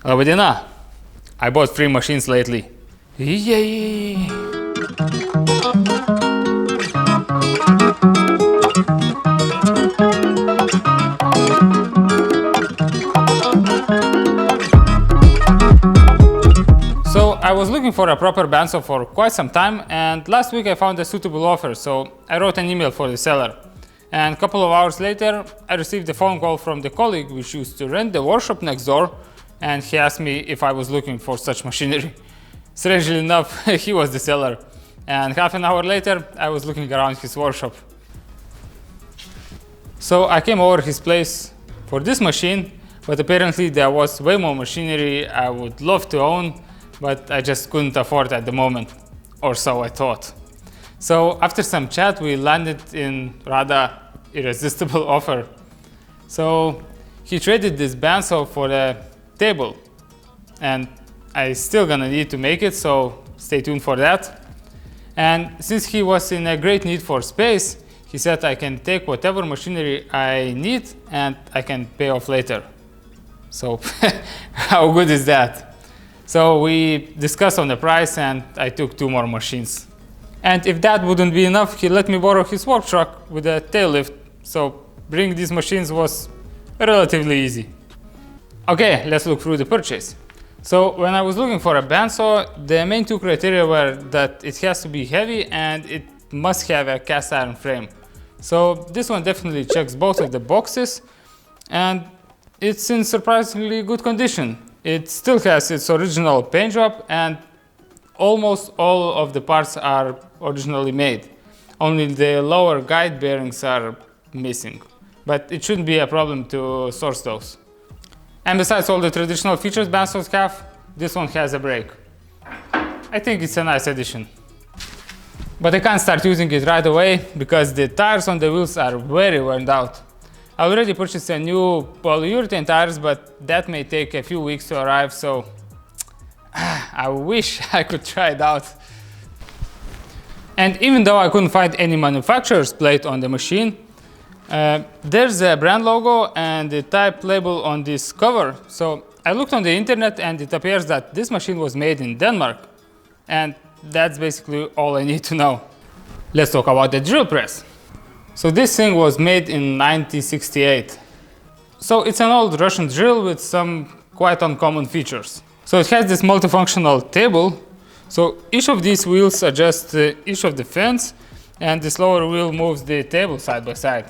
Labadiena! I bought 3 machines lately. Yay! So I was looking for a proper bandsaw for quite some time, and last week I found a suitable offer, so I wrote an email for the seller. And a couple of hours later, I received a phone call from the colleague which used to rent the workshop next door, and he asked me if I was looking for such machinery. Strangely enough, he was the seller, and half an hour later, I was looking around his workshop. So I came over his place for this machine, but apparently there was way more machinery I would love to own, but I just couldn't afford at the moment, or so I thought. So after some chat, we landed in rather irresistible offer. So he traded this bandsaw for a table, and I still gonna need to make it, so stay tuned for that. And since he was in a great need for space, he said I can take whatever machinery I need and I can pay off later. So how good is that? So we discussed on the price and I took 2 more machines. And if that wouldn't be enough, he let me borrow his work truck with a tail lift, so bringing these machines was relatively easy. Okay, let's look through the purchase. So when I was looking for a bandsaw, the main 2 criteria were that it has to be heavy and it must have a cast iron frame. So this one definitely checks both of the boxes, and it's in surprisingly good condition. It still has its original paint job, and almost all of the parts are originally made. Only the lower guide bearings are missing, but it shouldn't be a problem to source those. And besides all the traditional features bandsaws have, this one has a brake. I think it's a nice addition. But I can't start using it right away because the tires on the wheels are very worn out. I already purchased a new polyurethane tires, but that may take a few weeks to arrive, so I wish I could try it out. And even though I couldn't find any manufacturer's plate on the machine, there's a brand logo and the type label on this cover. So I looked on the internet and it appears that this machine was made in Denmark. And that's basically all I need to know. Let's talk about the drill press. So this thing was made in 1968. So it's an old Russian drill with some quite uncommon features. So it has this multifunctional table. So each of these wheels adjusts each of the fins, and this lower wheel moves the table side by side.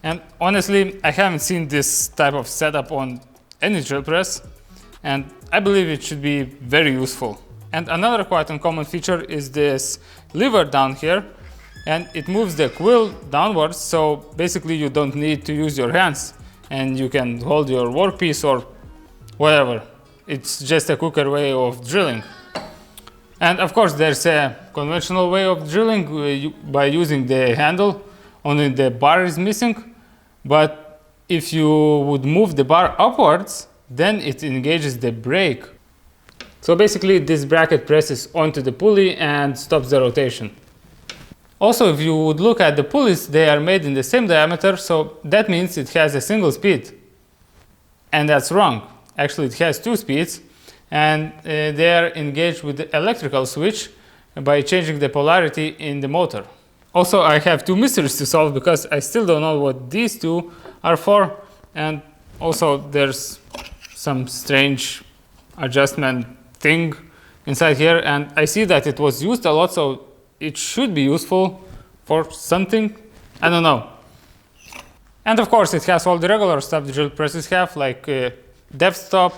And honestly, I haven't seen this type of setup on any drill press, and I believe it should be very useful. And another quite uncommon feature is this lever down here, and it moves the quill downwards, so basically you don't need to use your hands, and you can hold your workpiece or whatever. It's just a quicker way of drilling. And of course there's a conventional way of drilling by using the handle, only the bar is missing. But if you would move the bar upwards, then it engages the brake. So basically this bracket presses onto the pulley and stops the rotation. Also, if you would look at the pulleys, they are made in the same diameter, so that means it has a single speed. And that's wrong. Actually, it has 2 speeds, and they are engaged with the electrical switch by changing the polarity in the motor. Also, I have 2 mysteries to solve because I still don't know what these 2 are for, and also there's some strange adjustment thing inside here, and I see that it was used a lot, so it should be useful for something. I don't know. And of course, it has all the regular stuff the drill presses have, like depth stop,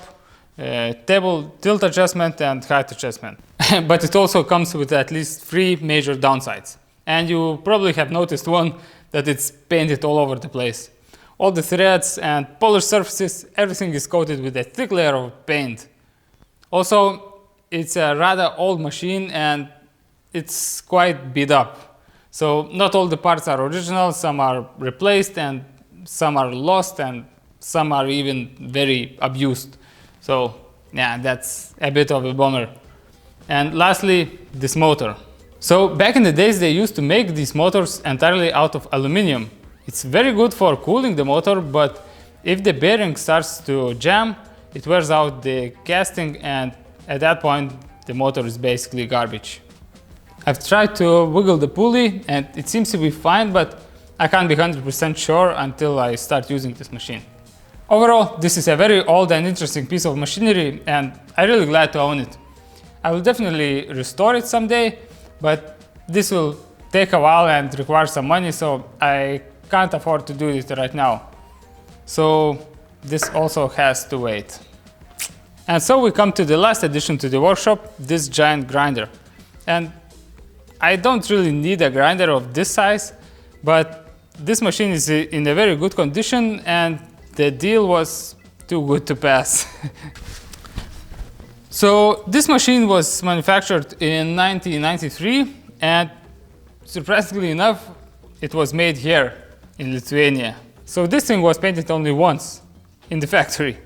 table tilt adjustment, and height adjustment. But it also comes with at least 3 major downsides. And you probably have noticed one, that it's painted all over the place. All the threads and polished surfaces, everything is coated with a thick layer of paint. Also, it's a rather old machine and it's quite beat up. So not all the parts are original, some are replaced and some are lost and some are even very abused. So yeah, that's a bit of a bummer. And lastly, this motor. So back in the days they used to make these motors entirely out of aluminum. It's very good for cooling the motor, but if the bearing starts to jam, it wears out the casting, and at that point the motor is basically garbage. I've tried to wiggle the pulley and it seems to be fine, but I can't be 100% sure until I start using this machine. Overall, this is a very old and interesting piece of machinery and I'm really glad to own it. I will definitely restore it someday, but this will take a while and require some money, so I can't afford to do it right now. So this also has to wait. And so we come to the last addition to the workshop, this giant grinder. And I don't really need a grinder of this size, but this machine is in a very good condition and the deal was too good to pass. So this machine was manufactured in 1993 and surprisingly enough, it was made here in Lithuania. So this thing was painted only once in the factory.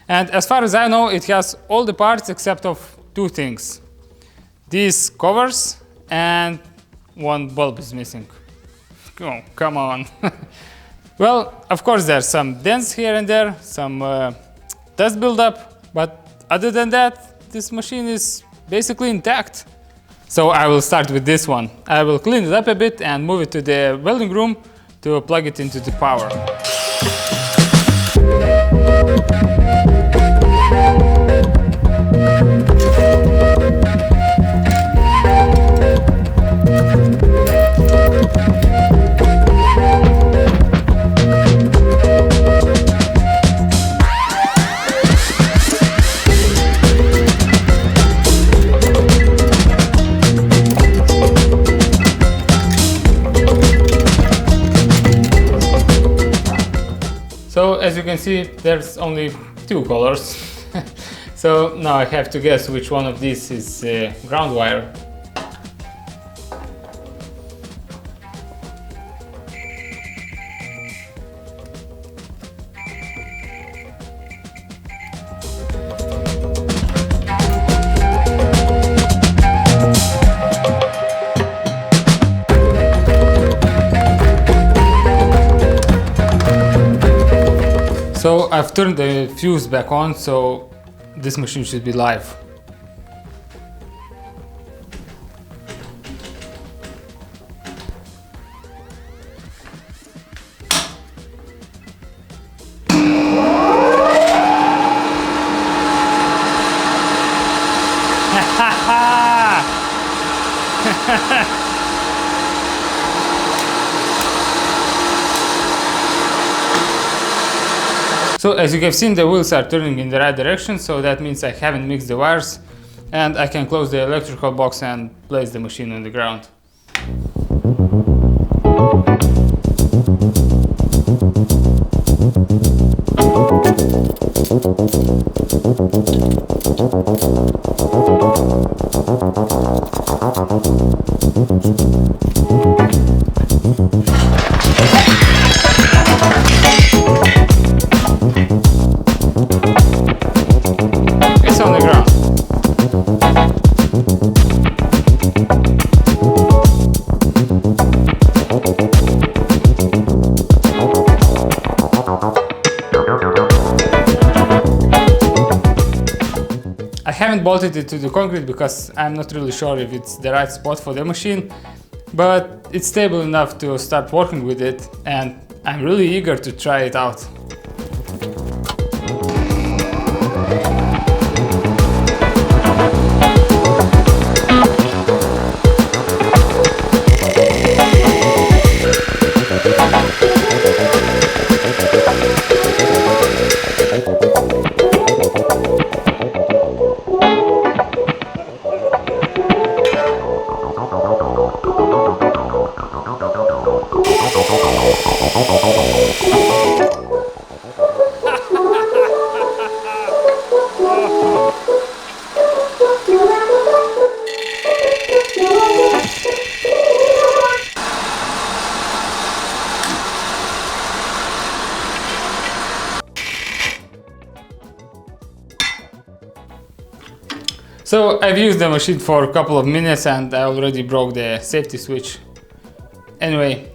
And as far as I know, it has all the parts except of two things. These covers and one bulb is missing. Oh, come on. Well, of course there's some dents here and there, some dust buildup, but other than that, this machine is basically intact. So I will start with this one. I will clean it up a bit and move it to the welding room to plug it into the power. So as you can see, there's only two colors. So now I have to guess which one of these is ground wire. So I've turned the fuse back on, so this machine should be live. So as you have seen, the wheels are turning in the right direction, so that means I haven't mixed the wires and I can close the electrical box and place the machine on the ground. It's on the ground. I haven't bolted it to the concrete because I'm not really sure if it's the right spot for the machine, but it's stable enough to start working with it and I'm really eager to try it out. So I've used the machine for a couple of minutes and I already broke the safety switch. Anyway,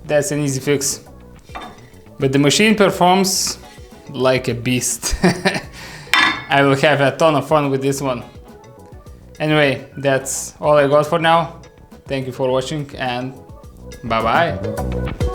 that's an easy fix. But the machine performs like a beast. I will have a ton of fun with this one. Anyway, that's all I got for now. Thank you for watching and bye bye.